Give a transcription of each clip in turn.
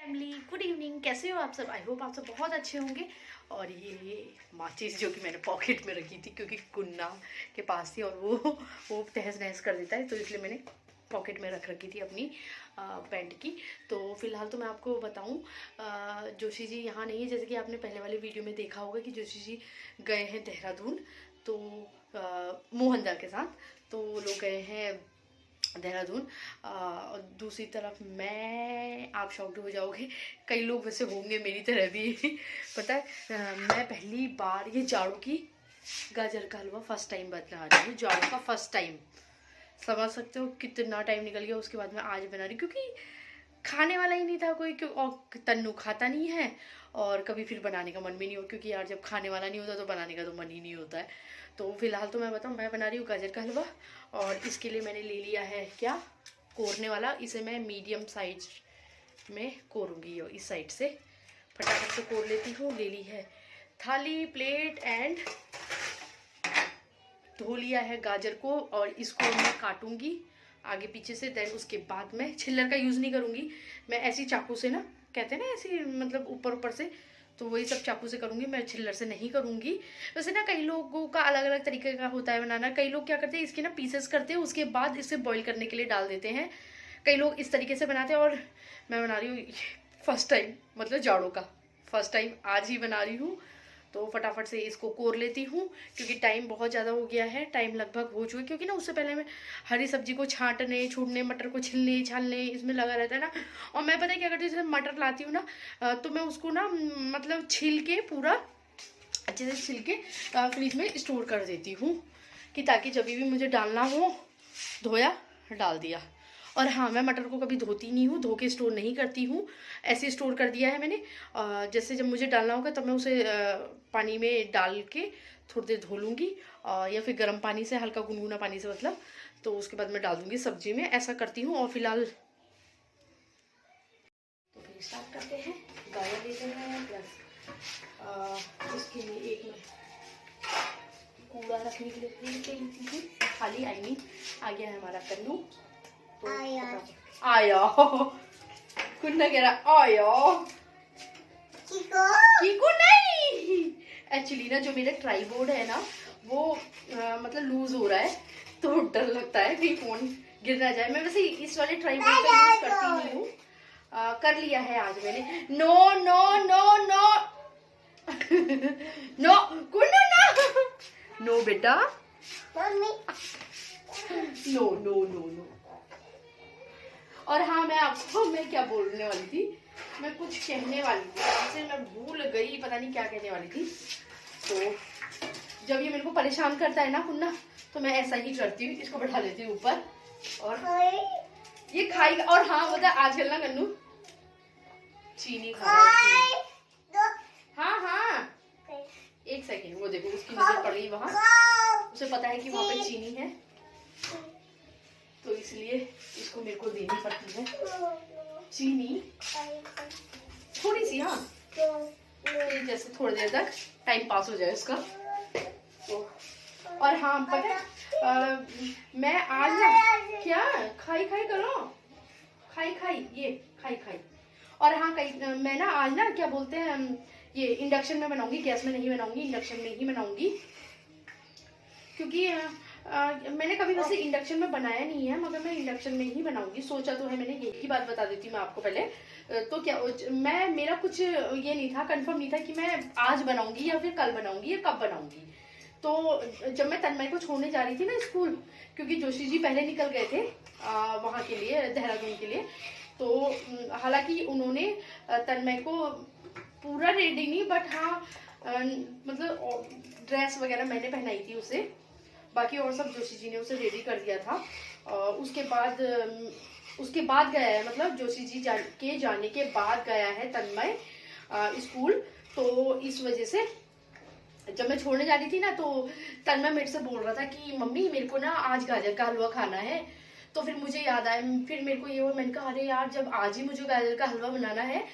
Family good evening, कैसे हो आप सब। आई होप आप सब बहुत अच्छे होंगे। और ये माचिस जो कि मैंने पॉकेट में रखी थी क्योंकि कुन्ना के पास थी और वो तहस नहस कर देता है, तो इसलिए मैंने पॉकेट में रख रखी थी अपनी पैंट की। तो फिलहाल तो मैं आपको बताऊं, जोशी जी यहाँ नहीं है। जैसे कि आपने पहले वाले वीडियो में देखा होगा कि जोशी जी गए हैं देहरादून, तो मोहनदा के साथ, तो वो लोग गए हैं देहरादून। और दूसरी तरफ मैं, आप शॉक्ड हो जाओगे, कई लोग वैसे होंगे मेरी तरह भी पता है, मैं पहली बार ये जाड़ों की गाजर का हलवा फर्स्ट टाइम बना रही हूँ। जाड़ों का फर्स्ट टाइम, समझ सकते हो कितना टाइम निकल गया। उसके बाद मैं आज बना रही, क्योंकि खाने वाला ही नहीं था कोई, क्यों, और तन्नू खाता नहीं है और कभी फिर बनाने का मन भी नहीं हो, क्योंकि यार जब खाने वाला नहीं होता तो बनाने का तो मन ही नहीं होता है। तो फिलहाल तो मैं बताऊँ, मैं बना रही हूँ गाजर का हलवा। और इसके लिए मैंने ले लिया है क्या, कोरने वाला। इसे मैं मीडियम साइज में कोरूंगी, और इस साइड से फटाफट से कोर लेती हूँ। ले ली है थाली, प्लेट एंड धो लिया है गाजर को, और इसको मैं काटूंगी आगे पीछे से। देन उसके बाद मैं छिल्लर का यूज़ नहीं करूँगी, मैं ऐसी चाकू से ना, कहते हैं ना ऐसी, मतलब ऊपर ऊपर से, तो वही सब चाकू से करूँगी, मैं छिल्लर से नहीं करूँगी। वैसे ना कई लोगों का अलग अलग तरीके का होता है बनाना। कई लोग क्या करते हैं, इसके ना पीसेस करते हैं, उसके बाद इसे बॉईल करने के लिए डाल देते हैं। कई लोग इस तरीके से बनाते हैं, और मैं बना रही हूँ फर्स्ट टाइम, मतलब जाड़ों का फर्स्ट टाइम आज ही बना रही हूँ। तो फटाफट से इसको कोर लेती हूँ, क्योंकि टाइम बहुत ज़्यादा हो गया है, टाइम लगभग हो चुका है। क्योंकि ना उससे पहले मैं हरी सब्जी को छांटने छूटने, मटर को छिलने छालने, इसमें लगा रहता है ना। और मैं पता है क्या करती हूँ, जैसे मटर लाती हूँ ना, तो मैं उसको ना मतलब छील के पूरा अच्छे से छिल के फ्रिज में स्टोर कर देती हूँ, कि ताकि जब भी मुझे डालना हो, धोया डाल दिया। और हाँ, मैं मटर को कभी धोती नहीं हूँ, धो के स्टोर नहीं करती हूँ, ऐसे स्टोर कर दिया है मैंने। जैसे जब मुझे डालना होगा तब मैं उसे पानी में डाल के थोड़ी देर धो लूँगी, या फिर गर्म पानी से, हल्का गुनगुना पानी से मतलब, तो उसके बाद मैं डाल दूँगी सब्जी में, ऐसा करती हूँ। और फिलहाल तो फिर स्टार्ट करते हैं। गाजर लेते हैं, प्लस इसके लिए एक मैं कूड़ा रखने के लिए प्लेट खाली, आई मीन आ गया है हमारा कन्नू। तो आया कुन्ना कह रहा आया, कीकू नहीं। एक्चुअली ना जो मेरा ट्राईपोड है ना, वो मतलब लूज हो रहा है, तो डर लगता है कहीं फोन गिर ना जाए। मैं वैसे इस वाले ट्राईपोड का यूज करती नहीं हूँ, कर लिया है आज मैंने। No no no no no Kunnu ना, नो बेटा, नो नो नो नो। और हाँ, मैं क्या बोलने वाली थी, मैं कुछ कहने वाली थी, जैसे मैं भूल गई, पता नहीं क्या कहने वाली थी। तो जब ये मेरे को परेशान करता है ना कुन्ना, तो मैं ऐसा ही करती हूँ, इसको बैठा लेती हूँ ऊपर और ये खाएगा। और हाँ बता, आजकल ना कन्नू चीनी खा रहा है। हाँ हाँ, एक सेकेंड, वो देखो उसकी नजर पड़ गई वहां, उसे पता है कि वहां पे चीनी है, तो इसलिए इसको मेरे को देनी पड़ती है चीनी थोड़ी सी। हाँ, जैसे थोड़ी देर तक टाइम पास हो जाए उसका। तो और हाँ पता, मैं आज ना क्या खाई करो, खाई ये खाई। और हाँ, मैं ना आज ना क्या बोलते हैं, ये इंडक्शन में बनाऊंगी, गैस में नहीं बनाऊंगी, इंडक्शन में ही बनाऊंगी। क्योंकि मैंने कभी वैसे इंडक्शन में बनाया नहीं है, मगर मैं इंडक्शन में ही बनाऊंगी, सोचा तो है मैंने। यही बात बता देती हूँ मैं आपको पहले। तो क्या मेरा कुछ ये नहीं था, कंफर्म नहीं था कि मैं आज बनाऊंगी या फिर कल बनाऊंगी या कब बनाऊंगी। तो जब मैं तन्मय को छोड़ने जा रही थी ना स्कूल, क्योंकि जोशी जी पहले निकल गए थे वहाँ के लिए, देहरादून के लिए, तो हालांकि उन्होंने तन्मय को पूरा रेडी नहीं, बट हाँ मतलब ड्रेस वगैरह मैंने पहनाई थी उसे, बाकी और सब जोशी जी ने उसे रेडी कर दिया था। उसके बाद गया है, मतलब जोशी जी के जाने के बाद गया है तन्मय स्कूल। तो इस वजह से जब मैं छोड़ने जा रही थी ना, तो तन्मय मेरे से बोल रहा था कि मम्मी मेरे को ना आज गाजर का हलवा खाना है। तो फिर मुझे याद आया, फिर मेरे को ये हुआ, मैंने कहा अरे यार, जब आज ही मुझे गाजर का हलवा बनाना है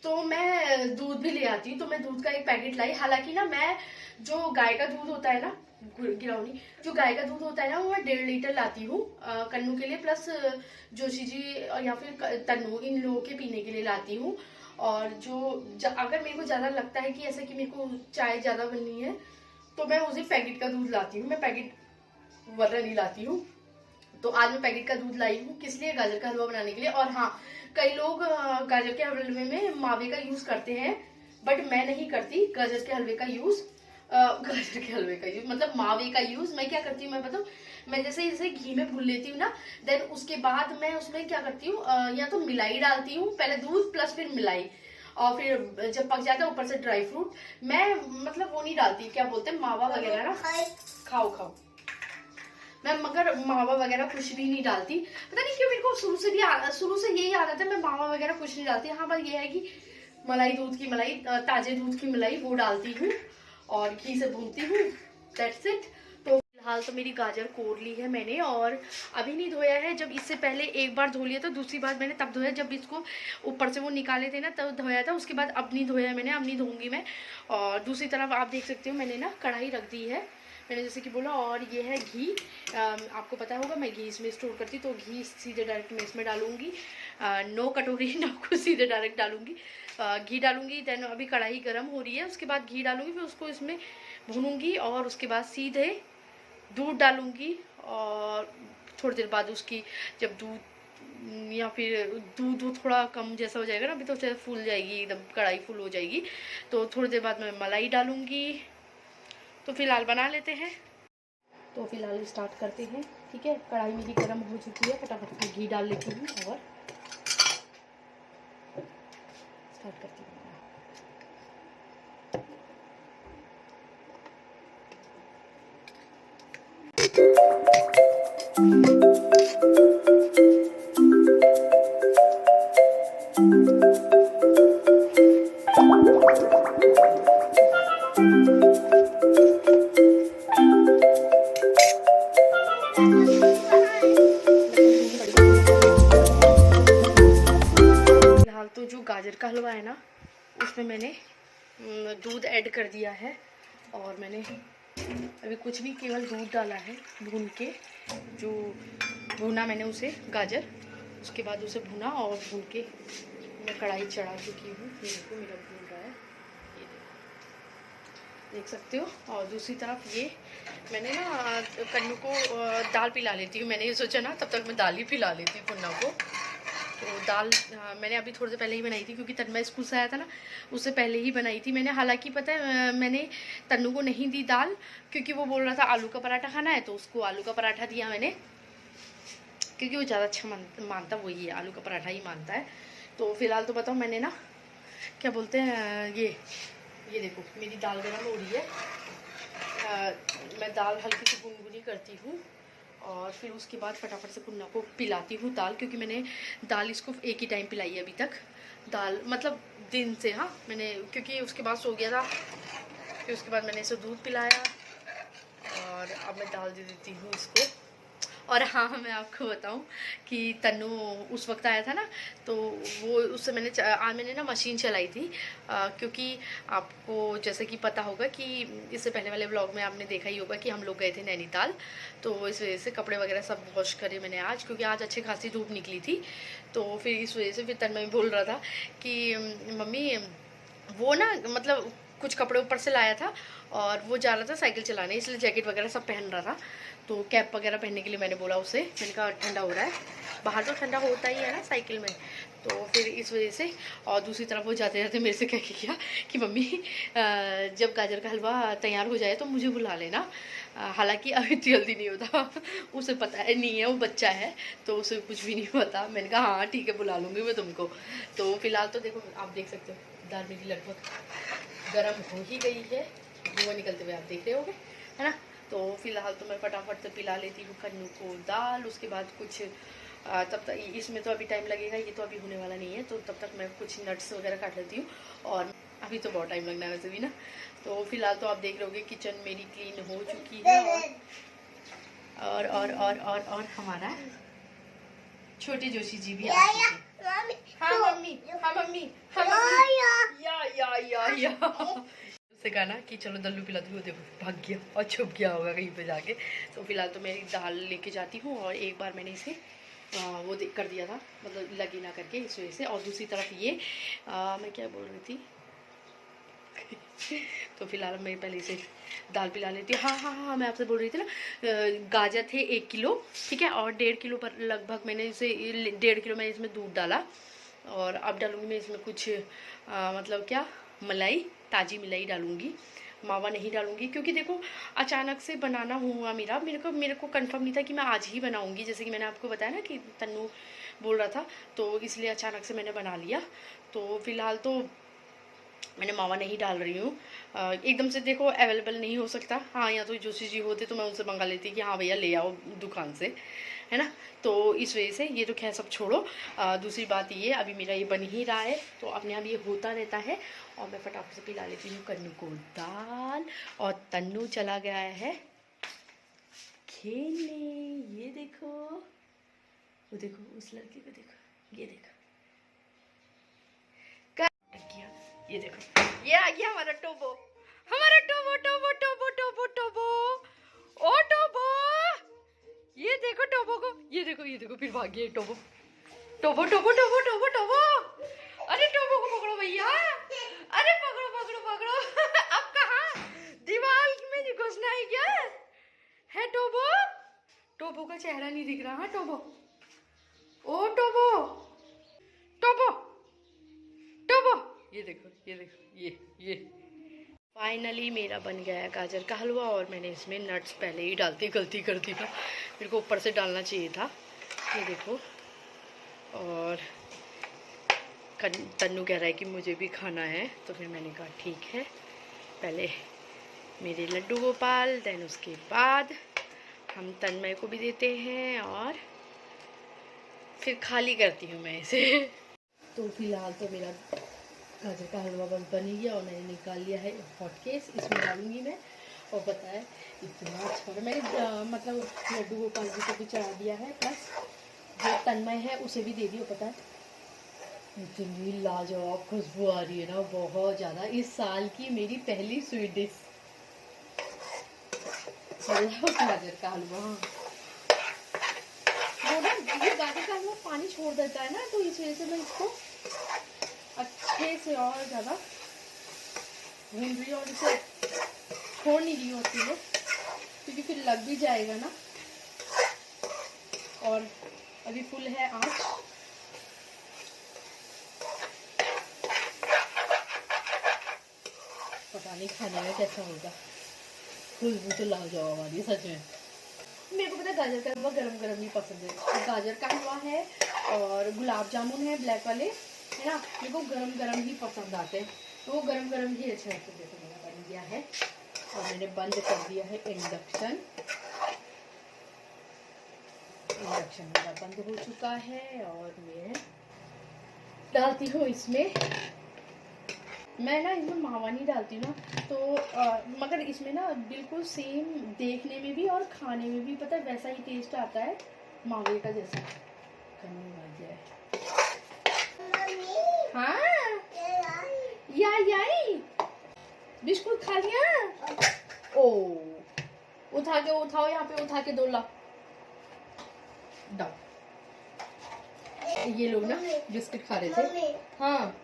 तो मैं दूध भी ले आती हूँ। तो मैं दूध का एक पैकेट लाई। हालांकि ना मैं जो गाय का दूध होता है ना, गिरौनी, जो गाय का दूध होता है ना, वो मैं 1.5 लीटर लाती हूँ कन्नू के लिए, प्लस जोशी जी या फिर तन्नू, इन लोगों के पीने के लिए लाती हूँ। और अगर मेरे को ज़्यादा लगता है कि ऐसा कि मेरे को चाय ज़्यादा बननी है तो मैं उसे पैकेट का दूध लाती हूँ, मैं पैकेट वरना नहीं लाती हूँ। तो आज मैं पैकेट का दूध लाई हूँ, किस लिए? गाजर का हलवा बनाने के लिए। और हाँ, कई लोग गाजर के हलवे में मावे का यूज करते हैं, बट मैं नहीं करती गाजर के हलवे का यूज। गाजर के हलवे का यूज मतलब मावे का यूज मैं क्या करती हूँ मैं बताऊँ? मैं जैसे इसे घी में भून लेती हूँ ना, देन उसके बाद मैं उसमें क्या करती हूँ, या तो मिलाई डालती हूँ, पहले दूध प्लस फिर मिलाई, और फिर जब पक जाता है ऊपर से ड्राई फ्रूट। मैं मतलब वो नहीं डालती, क्या बोलते हैं, मावा वगैरह ना। खाओ खाओ। मैं मगर मावा वगैरह कुछ भी नहीं डालती, पता नहीं क्यों मेरे को शुरू से यही आदत है, मैं मावा वगैरह कुछ नहीं डालती। हाँ बस ये है कि मलाई, दूध की मलाई, ताजे दूध की मलाई वो डालती हूँ और घी से भूनती हूँ, दैट्स इट। तो फिलहाल तो मेरी गाजर कोर ली है मैंने और अभी नहीं धोया है। जब इससे पहले एक बार धो लिया था, दूसरी बार मैंने तब धोया जब इसको ऊपर से वो निकाले थे ना, तब धोया था। उसके बाद अब नहीं धोया मैंने, अब नहीं धोऊंगी मैं। और दूसरी तरफ आप देख सकते हो मैंने ना कढ़ाई रख दी है, मैंने जैसे कि बोला। और ये है घी, आपको पता होगा मैं घी इसमें स्टोर करती, तो घी सीधे डायरेक्ट मैं इसमें डालूंगी, नो कटोरी ना को सीधे डायरेक्ट डालूंगी। घी डालूंगी, देन अभी कढ़ाई गर्म हो रही है, उसके बाद घी डालूंगी, फिर उसको इसमें भूनूंगी और उसके बाद सीधे दूध डालूंगी। और थोड़ी देर बाद उसकी जब दूध या फिर दूध थोड़ा कम जैसा हो जाएगा ना, अभी तो फूल जाएगी एकदम, कढ़ाई फुल हो जाएगी, तो थोड़ी देर बाद मैं मलाई डालूंगी। तो फिलहाल बना लेते हैं, तो फिलहाल स्टार्ट करते हैं। ठीक है, कढ़ाई मेरी गर्म हो चुकी है, फटाफट से घी डाल लेती हूँ और स्टार्ट करती हूँ। फिलहाल तो जो गाजर का हलवा है ना, उसमें मैंने दूध ऐड कर दिया है और मैंने अभी कुछ नहीं, केवल दूध डाला है भून के। जो भुना मैंने उसे गाजर, उसके बाद उसे भुना और भून के मैं कढ़ाई चढ़ा चुकी हूँ। ये देखो मेरा भून रहा है, ये देख सकते हो। और दूसरी तरफ ये मैंने ना कन्नू को दाल पिला लेती हूँ। मैंने ये सोचा ना तब तक मैं दाल ही पिला लेती हूँ कन्नू को। तो दाल मैंने अभी थोड़ी देर पहले ही बनाई थी, क्योंकि तन्मय स्कूल से आया था ना, उससे पहले ही बनाई थी मैंने। हालांकि पता है मैंने तन्नू को नहीं दी दाल, क्योंकि वो बोल रहा था आलू का पराठा खाना है, तो उसको आलू का पराठा दिया मैंने, क्योंकि वो ज़्यादा अच्छा मानता वही है, आलू का पराठा ही मानता है। तो फिलहाल तो बताओ मैंने ना क्या बोलते हैं, ये देखो मेरी दाल गर्म हो रही है। मैं दाल हल्की सी गुनगुनी करती हूँ और फिर उसके बाद फटाफट से कुन्ना को पिलाती हूँ दाल, क्योंकि मैंने दाल इसको एक ही टाइम पिलाई है अभी तक, दाल मतलब दिन से। हाँ मैंने, क्योंकि उसके बाद सो गया था, फिर उसके बाद मैंने इसे दूध पिलाया और अब मैं दाल दे देती हूँ इसको। और हाँ मैं आपको बताऊं कि तन्नू उस वक्त आया था ना, तो वो उससे आज मैंने ना मशीन चलाई थी, क्योंकि आपको जैसे कि पता होगा कि इससे पहले वाले व्लॉग में आपने देखा ही होगा कि हम लोग गए थे नैनीताल, तो इस वजह से कपड़े वगैरह सब वॉश करे मैंने आज, क्योंकि आज अच्छी खासी धूप निकली थी। तो फिर इस वजह से फिर तन्मय बोल रहा था कि मम्मी वो ना मतलब कुछ कपड़े ऊपर से लाया था और वो जा रहा था साइकिल चलाने, इसलिए जैकेट वगैरह सब पहन रहा था, तो कैप वगैरह पहनने के लिए मैंने बोला उसे। मैंने कहा ठंडा हो रहा है, बाहर तो ठंडा होता ही है ना साइकिल में, तो फिर इस वजह से। और दूसरी तरफ वो जाते जाते मेरे से कह के किया कि मम्मी जब गाजर का हलवा तैयार हो जाए तो मुझे बुला लेना। हालांकि अभी तो जल्दी नहीं होता, उसे पता है नहीं है, वो बच्चा है तो उसे कुछ भी नहीं पता। मैंने कहा हाँ ठीक है बुला लूँगी मैं तुमको। तो फिलहाल तो देखो आप देख सकते हो दाल मेरी लगभग गर्म हो ही गई है, धुआं निकलते हुए आप देख रहे होगे, है ना। तो फिलहाल तो मैं फटाफट से पिला लेती हूँ कन्नू को दाल। उसके बाद कुछ तब तक इसमें तो अभी टाइम लगेगा, ये तो अभी होने वाला नहीं है, तो तब तक मैं कुछ नट्स वगैरह काट लेती हूँ, और अभी तो बहुत टाइम लगना है वैसे भी ना। तो फिलहाल तो आप देख रहे होगे किचन मेरी क्लीन हो चुकी है, और हमारा छोटे जोशी जी भी आ चुके हैं। हाँ मम्मी, हाँ मम्मी, हाँ मम्मी, या उससे कहा ना कि चलो दल्लू पिला दूँ, देखो भाग गया और छुप गया होगा कहीं पे जाके। तो फिलहाल तो मैं दाल लेके जाती हूँ और एक बार मैंने इसे वो कर दिया था, मतलब लगी ना करके, इस वजह से। और दूसरी तरफ ये मैं क्या बोल रही थी तो फिलहाल मैं पहले इसे दाल पिला लेती हूँ। हाँ, मैं आपसे बोल रही थी ना, गाजर थे 1 किलो, ठीक है, और 1.5 किलो पर लगभग मैंने इसे 1.5 किलो मैंने इसमें दूध डाला। और अब डालूँगी मैं इसमें कुछ मतलब क्या, मलाई, ताज़ी मलाई डालूँगी, मावा नहीं डालूँगी, क्योंकि देखो अचानक से बनाना हुआ मेरे को कंफर्म नहीं था कि मैं आज ही बनाऊँगी, जैसे कि मैंने आपको बताया ना कि तन्नू बोल रहा था, तो इसलिए अचानक से मैंने बना लिया। तो फिलहाल तो मैंने मावा नहीं डाल रही हूँ, एकदम से देखो अवेलेबल नहीं हो सकता। हाँ, या तो जोशी जी होते तो मैं उनसे मंगा लेती कि हाँ भैया ले आओ दुकान से, है ना। तो इस वजह से ये तो खैर सब छोड़ो। दूसरी बात ये, अभी मेरा ये बन ही रहा है, तो अपने आप ये होता रहता है। और मैं फटाफट से पिला लेती हूँ कन्नू को दाल। और तन्नू चला गया है खेलने। ये देखो, वो देखो उस लड़के को देखो, ये देखो ये देखो, ये आ गया हमारा टोबो, हमारा टोबो टोबो टोबो टोबो टोबो, ओ टोबो, ये देखो टोबो को, ये देखो फिर भाग गया टोबो, टोबो टोबो टोबो टोबो टोबो। अरे टोबो को पकड़ो भैया, अरे पकड़ो पकड़ो पकड़ो अब कहाँ, दीवार में घुसना है क्या है टोबो? टोबो का चेहरा नहीं दिख रहा। हाँ टोबो, ओ टोबो टोबो टोबो, ये देखो ये फाइनली मेरा बन गया है गाजर का हलवा। और मैंने इसमें नट्स पहले ही डालती, गलती कर दी था, मेरे को ऊपर से डालना चाहिए था। ये देखो, और तन्नू कह रहा है कि मुझे भी खाना है, तो फिर मैंने कहा ठीक है, पहले मेरे लड्डू गोपाल, देन उसके बाद हम तन्मय को भी देते हैं, और फिर खाली करती हूँ मैं इसे। तो फिलहाल तो मेरा गाजर का हलवा बन ही गया, और मैंने निकाल लिया है हॉट केस, इसमें डालूंगी मैं। और बताया इतना अच्छा है, मैंने मतलब लड्डू गोपाल जी को भी चढ़ा दिया है, प्लस जो तन्मय है उसे भी दे दिया। पता है इतनी लाजवाब खुशबू आ रही है ना, बहुत ज़्यादा। इस साल की मेरी पहली स्वीट डिश गाजर का हलवा। वो ना, ये गाजर का हलवा पानी छोड़ देता है ना, तो इस वजह से मैं इसको अच्छे से और ज़्यादा भून रही हूँ, और इसे छोड़ नहीं रही होती है, क्योंकि फिर लग भी जाएगा ना। और अभी फुल है आँच। पता नहीं खाने में कैसा होगा, खुशबू तो लाजवाब आ रही है सच में। मेरे को पता है गाजर का हलवा गरम गरम ही पसंद है। गाजर का हलवा है और गुलाब जामुन है ब्लैक वाले, है ना, मेरे को गरम गरम ही पसंद आते हैं, तो वो गरम गरम ही अच्छा है। तो देखो मेरा बन गया है, और मैंने बंद कर दिया है इंडक्शन मेरा बंद हो चुका है। और मैं डालती हूँ इसमें, मैं ना इसमें मावा नहीं डालती ना, तो मगर इसमें ना बिल्कुल सेम देखने में भी और खाने में भी पता है वैसा ही टेस्ट आता है, मावे का जैसा। करने लग गया है। हाँ याई बिस्कुट खा लिया। ओ उठाओ यहाँ पे, उठा के दो ला डाल। ये लोग ना बिस्किट खा रहे थे। हाँ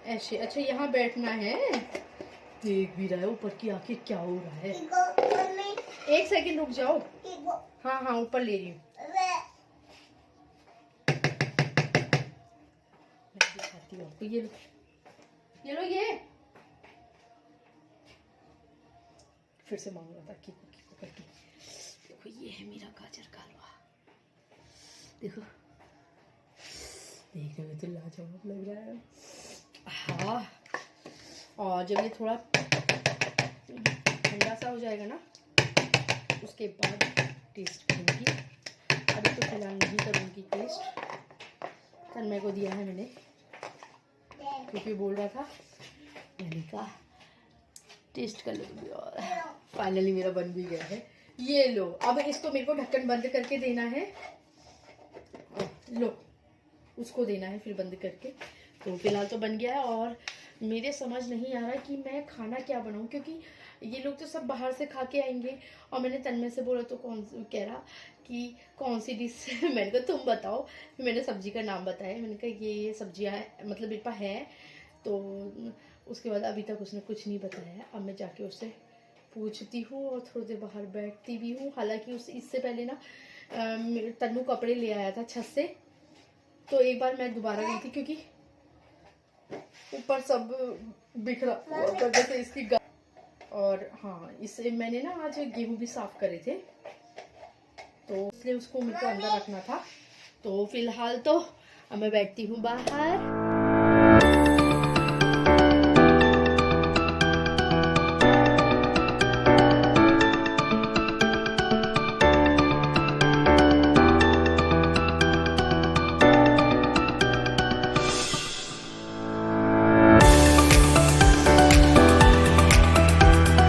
ऐसे, अच्छा यहाँ बैठना है, देख भी रहा है ऊपर की आके क्या हो रहा है। 1 सेकंड रुक जाओ। हाँ ऊपर ले रही हूँ, मैं दिखाती हूँ आपको। ये लो ये फिर से मांग रहा था कीको करके। देखो ये है मेरा गाजर का हलवा, देखो देखने में तो लाजवाब लग रहा है। हाँ, और जब ये थोड़ा ठंडा सा हो जाएगा ना, उसके बाद टेस्ट करूँगी। अभी तो फिलहाल नहीं करूँगी टेस्ट। तन्मय को दिया है मैंने, क्योंकि बोल रहा था, मैंने कहा टेस्ट कर लूँगी। और फाइनली मेरा बन भी गया है। ये लो, अब इसको मेरे को ढक्कन बंद करके देना है। लो उसको देना है फिर बंद करके। तो फिलहाल तो बन गया है, और मेरे समझ नहीं आ रहा कि मैं खाना क्या बनाऊं, क्योंकि ये लोग तो सब बाहर से खा के आएंगे। और मैंने तन्मय से बोला तो कह रहा कि कौन सी डिश मैंने कहा तुम बताओ। फिर मैंने सब्जी का नाम बताया, मैंने कहा ये सब्जियां मतलब मेरे पास है। तो उसके बाद अभी तक उसने कुछ नहीं बताया। अब मैं जाके उससे पूछती हूँ और थोड़ी देर बाहर बैठती भी हूँ। हालांकि इससे पहले ना तन्नू कपड़े ले आया था छत से, तो एक बार मैं दोबारा गई थी क्योंकि ऊपर सब बिखरा वजह से इसकी और हाँ, इससे मैंने ना आज गेहूं भी साफ करे थे, तो इसलिए उसको मेरे को अंदर रखना था। तो फिलहाल तो अब मैं बैठती हूँ बाहर